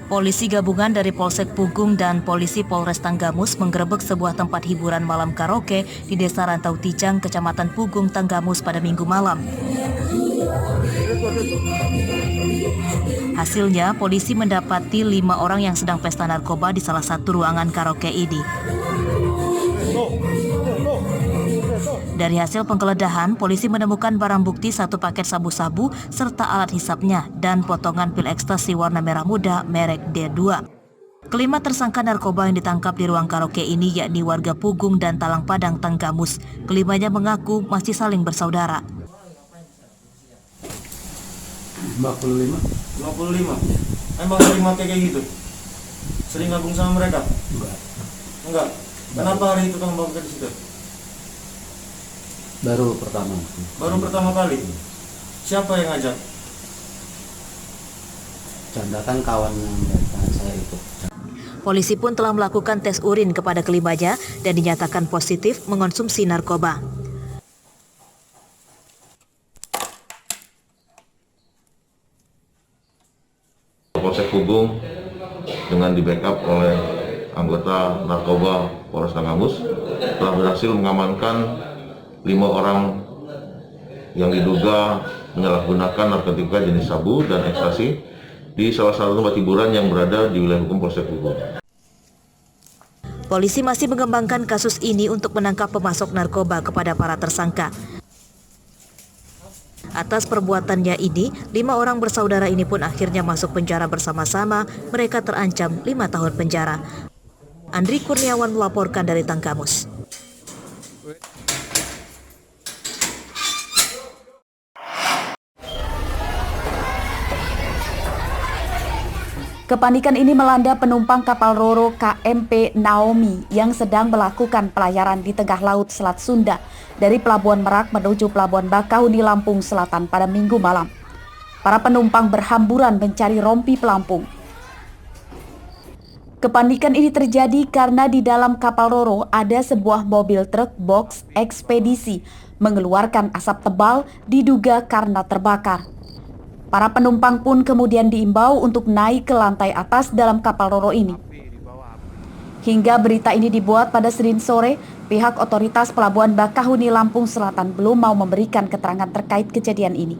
Polisi gabungan dari Polsek Pugung dan Polisi Polres Tanggamus menggerebek sebuah tempat hiburan malam karaoke di Desa Rantau Tijang, Kecamatan Pugung, Tanggamus pada Minggu malam. Hasilnya, polisi mendapati 5 orang yang sedang pesta narkoba di salah satu ruangan karaoke ini. Dari hasil penggeledahan, polisi menemukan barang bukti 1 paket sabu-sabu serta alat hisapnya dan potongan pil ekstasi warna merah muda merek D2. Kelima tersangka narkoba yang ditangkap di ruang karaoke ini yakni warga Pugung dan Talang Padang, Tanggamus. Kelimanya mengaku masih saling bersaudara. 55. Emang sering pakai kayak gitu? Sering gabung sama mereka? Enggak. Kenapa hari itu kamu bawa ke situ? Baru pertama kali? Siapa yang ngajak? Canda kan kawan mereka, saya itu. Polisi pun telah melakukan tes urin kepada kelimanya dan dinyatakan positif mengonsumsi narkoba. Polsek Pugung dengan di-backup oleh anggota narkoba Polres Tanggamus telah berhasil mengamankan 5 orang yang diduga menyalahgunakan narkotika jenis sabu dan ekstasi di salah satu tempat hiburan yang berada di wilayah hukum Polsek Pugung. Polisi masih mengembangkan kasus ini untuk menangkap pemasok narkoba kepada para tersangka. Atas perbuatannya ini, 5 orang bersaudara ini pun akhirnya masuk penjara bersama-sama. Mereka terancam 5 tahun penjara. Andri Kurniawan melaporkan dari Tanggamus. Kepanikan ini melanda penumpang kapal Roro KMP Naomi yang sedang melakukan pelayaran di tengah laut Selat Sunda dari Pelabuhan Merak menuju Pelabuhan Bakahuni, Lampung Selatan pada Minggu malam. Para penumpang berhamburan mencari rompi pelampung. Kepanikan ini terjadi karena di dalam kapal Roro ada sebuah mobil truk box ekspedisi mengeluarkan asap tebal diduga karena terbakar. Para penumpang pun kemudian diimbau untuk naik ke lantai atas dalam kapal Roro ini. Hingga berita ini dibuat pada Senin sore, pihak otoritas Pelabuhan Bakahuni, Lampung Selatan belum mau memberikan keterangan terkait kejadian ini.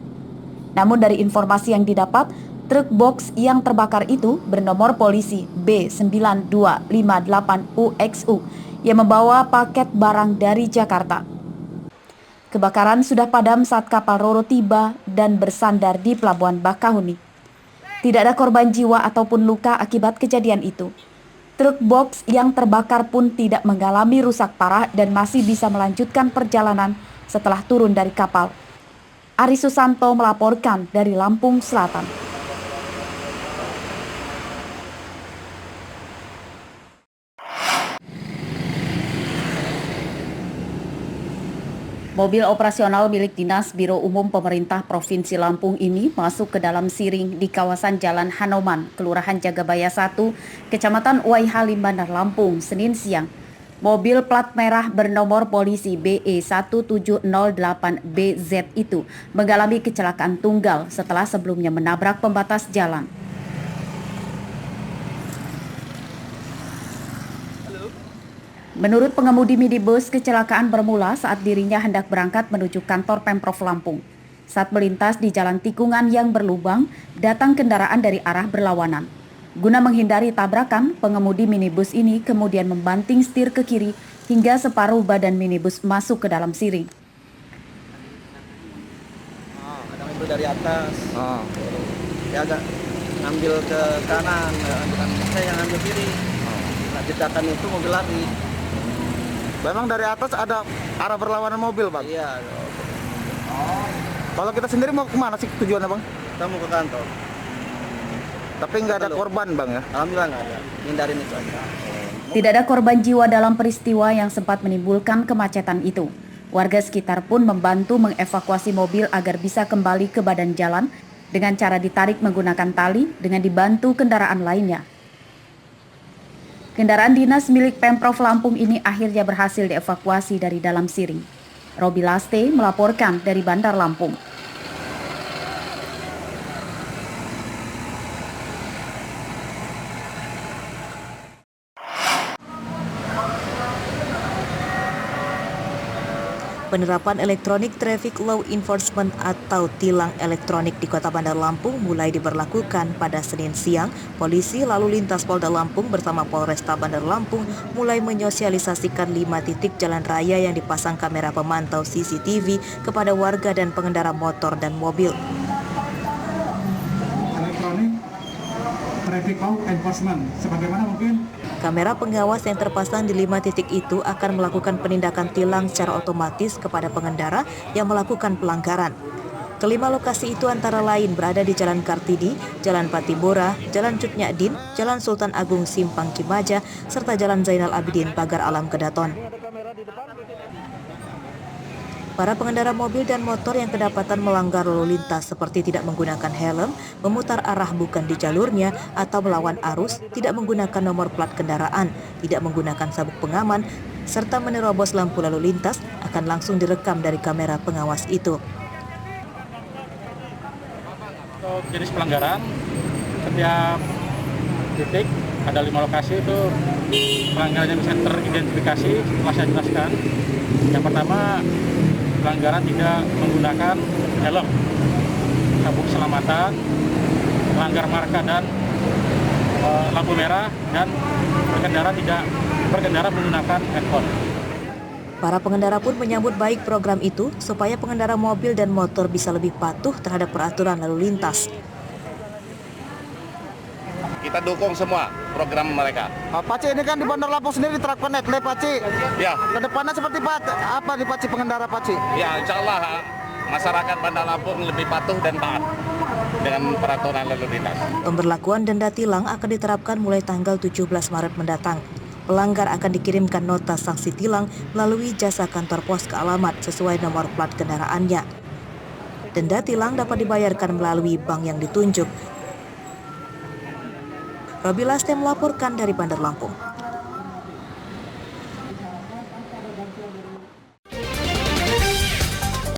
Namun dari informasi yang didapat, truk box yang terbakar itu bernomor polisi B9258UXU yang membawa paket barang dari Jakarta. Kebakaran sudah padam saat kapal Roro tiba dan bersandar di Pelabuhan Bakahuni. Tidak ada korban jiwa ataupun luka akibat kejadian itu. Truk box yang terbakar pun tidak mengalami rusak parah dan masih bisa melanjutkan perjalanan setelah turun dari kapal. Ari Susanto melaporkan dari Lampung Selatan. Mobil operasional milik Dinas Biro Umum Pemerintah Provinsi Lampung ini masuk ke dalam siring di kawasan Jalan Hanoman, Kelurahan Jagabaya 1, Kecamatan Waihalim, Bandar Lampung, Senin siang. Mobil plat merah bernomor polisi BE1708BZ itu mengalami kecelakaan tunggal setelah sebelumnya menabrak pembatas jalan. Menurut pengemudi minibus, kecelakaan bermula saat dirinya hendak berangkat menuju kantor Pemprov Lampung. Saat melintas di jalan tikungan yang berlubang, datang kendaraan dari arah berlawanan. Guna menghindari tabrakan, pengemudi minibus ini kemudian membanting setir ke kiri hingga separuh badan minibus masuk ke dalam siring. Ada mobil dari atas. Dia agak ngambil ke kanan, saya yang ngambil kiri. Nah, jedakan itu mobil lari. Memang dari atas ada arah berlawanan mobil, Bang? Iya. Kalau kita sendiri mau kemana sih tujuannya, Bang? Kita mau ke kantor. Tapi nggak ada korban, Bang, ya? Alhamdulillah nggak ada. Hindarin itu aja. Tidak ada korban jiwa dalam peristiwa yang sempat menimbulkan kemacetan itu. Warga sekitar pun membantu mengevakuasi mobil agar bisa kembali ke badan jalan dengan cara ditarik menggunakan tali dengan dibantu kendaraan lainnya. Kendaraan dinas milik Pemprov Lampung ini akhirnya berhasil dievakuasi dari dalam siring. Robi Laste melaporkan dari Bandar Lampung. Penerapan Electronic Traffic Law Enforcement atau tilang elektronik di Kota Bandar Lampung mulai diberlakukan pada Senin siang. Polisi Lalu Lintas Polda Lampung bersama Polresta Bandar Lampung mulai menyosialisasikan 5 titik jalan raya yang dipasang kamera pemantau CCTV kepada warga dan pengendara motor dan mobil. Electronic Traffic Law Enforcement, sebagaimana mungkin Kamera pengawas yang terpasang di 5 titik itu akan melakukan penindakan tilang secara otomatis kepada pengendara yang melakukan pelanggaran. Kelima lokasi itu antara lain berada di Jalan Kartidi, Jalan Patibora, Jalan Cut Nyadin, Jalan Sultan Agung Simpang Cimaja, serta Jalan Zainal Abidin Pagar Alam Kedaton. Para pengendara mobil dan motor yang kedapatan melanggar lalu lintas seperti tidak menggunakan helm, memutar arah bukan di jalurnya, atau melawan arus, tidak menggunakan nomor plat kendaraan, tidak menggunakan sabuk pengaman, serta menerobos lampu lalu lintas akan langsung direkam dari kamera pengawas itu. Untuk jenis pelanggaran, setiap titik ada 5 lokasi itu pelanggarannya bisa teridentifikasi setelah saya jelaskan. Yang pertama, pelanggaran tidak menggunakan helm, sabuk keselamatan, melanggar marka dan lampu merah, dan berkendara menggunakan handphone. Para pengendara pun menyambut baik program itu supaya pengendara mobil dan motor bisa lebih patuh terhadap peraturan lalu lintas. Kita dukung semua program mereka. Pak Ci, ini kan di Bandar Lampung sendiri diterapkan netlab, Pak Ci. Ya. Kedepannya seperti apa nih Pak Ci, pengendara Pak Ci? Ya, insya Allah masyarakat Bandar Lampung lebih patuh dan taat dengan peraturan lalu lintas. Pemberlakuan denda tilang akan diterapkan mulai tanggal 17 Maret mendatang. Pelanggar akan dikirimkan nota sanksi tilang melalui jasa kantor pos ke alamat sesuai nomor plat kendaraannya. Denda tilang dapat dibayarkan melalui bank yang ditunjuk. Robi Laste melaporkan dari Bandar Lampung.